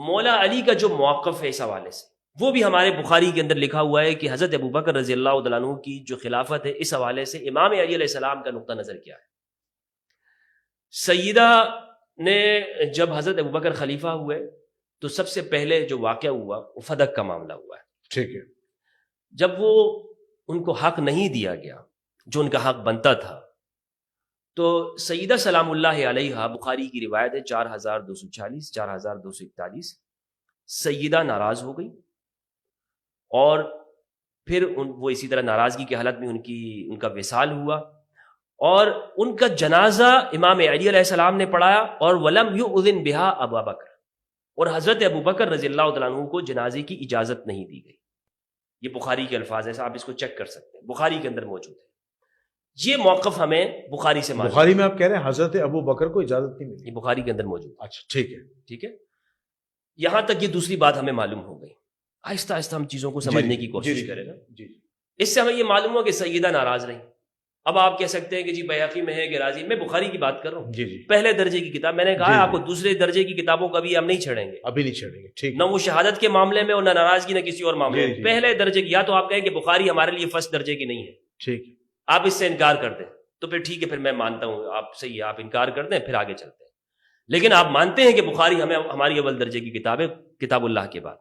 مولا علی کا جو موقف ہے اس حوالے سے وہ بھی ہمارے بخاری کے اندر لکھا ہوا ہے کہ حضرت ابوبکر رضی اللہ تعالیٰ عنہ کی جو خلافت ہے اس حوالے سے امام علی علیہ السلام کا نقطہ نظر کیا ہے. سیدہ نے جب حضرت ابوبکر خلیفہ ہوئے تو سب سے پہلے جو واقعہ ہوا وہ فدق کا معاملہ ہوا ہے. ٹھیک ہے. جب وہ ان کو حق نہیں دیا گیا جو ان کا حق بنتا تھا تو سیدہ سلام اللہ علیہا، بخاری کی روایت ہے 4240 4241، سیدہ ناراض ہو گئی اور پھر وہ اسی طرح ناراضگی کی حالت میں ان کا وصال ہوا اور ان کا جنازہ امام علی علیہ السلام نے پڑھایا اور ولم یؤذن بہا ابا بکر، اور حضرت ابوبکر رضی اللہ تعالیٰ عنہ کو جنازے کی اجازت نہیں دی گئی. یہ بخاری کے الفاظ ہیں، آپ اس کو چیک کر سکتے ہیں، بخاری کے اندر موجود ہے. یہ موقف ہمیں بخاری سے معلوم. بخاری میں آپ کہہ رہے ہیں حضرت ابو بکر کو اجازت نہیں ملی؟ یہ بخاری کے اندر موجود ہے. اچھا ٹھیک ہے. ٹھیک ہے، یہاں تک یہ دوسری بات ہمیں معلوم ہو گئی. آہستہ آہستہ ہم چیزوں کو سمجھنے کی کوشش کریں نا. اس سے ہمیں یہ معلوم ہوا کہ سیدہ ناراض رہی. اب آپ کہہ سکتے ہیں کہ جی بیہقی میں ہے کہ راضی، میں بخاری کی بات کر رہا ہوں. پہلے درجے کی کتاب، میں نے کہا آپ کو دوسرے درجے کی کتابوں کا بھی ہم نہیں چھڑیں گے، ابھی نہیں چھڑیں گے. ٹھیک، نہ وہ شہادت کے معاملے میں اور نہ ناراضگی نہ کسی اور معاملے میں. پہلے درجے کی، یا تو آپ کہیں کہ بخاری ہمارے لیے فرسٹ درجے کی نہیں ہے، ٹھیک، آپ اس سے انکار کر دیں تو پھر ٹھیک ہے، پھر میں مانتا ہوں آپ صحیح ہے، آپ انکار کر دیں پھر آگے چلتے ہیں. لیکن آپ مانتے ہیں کہ بخاری ہماری اول درجے کی کتاب ہے کتاب اللہ کے بعد.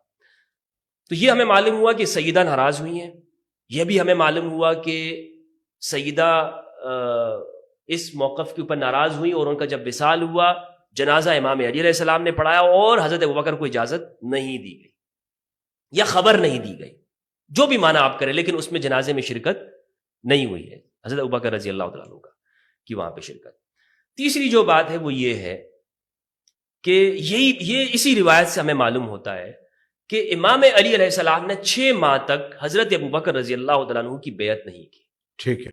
تو یہ ہمیں معلوم ہوا کہ سیدہ ناراض ہوئی ہیں. یہ بھی ہمیں معلوم ہوا کہ سیدہ اس موقف کے اوپر ناراض ہوئی اور ان کا جب وصال ہوا جنازہ امام علی علیہ السلام نے پڑھایا اور حضرت ابوبکر کو اجازت نہیں دی گئی یا خبر نہیں دی گئی، جو بھی معنی آپ کریں، لیکن اس میں جنازے میں شرکت نہیں ہوئی ہے حضرت ابوبکر رضی اللہ تعالیٰ عنہ کا کہ وہاں پہ شرکت. تیسری جو بات ہے وہ یہ ہے کہ یہ اسی روایت سے ہمیں معلوم ہوتا ہے کہ امام علی علیہ السلام نے 6 ماہ تک حضرت ابوبکر رضی اللہ تعالیٰ عنہ کی بیعت نہیں کی. ٹھیک ہے.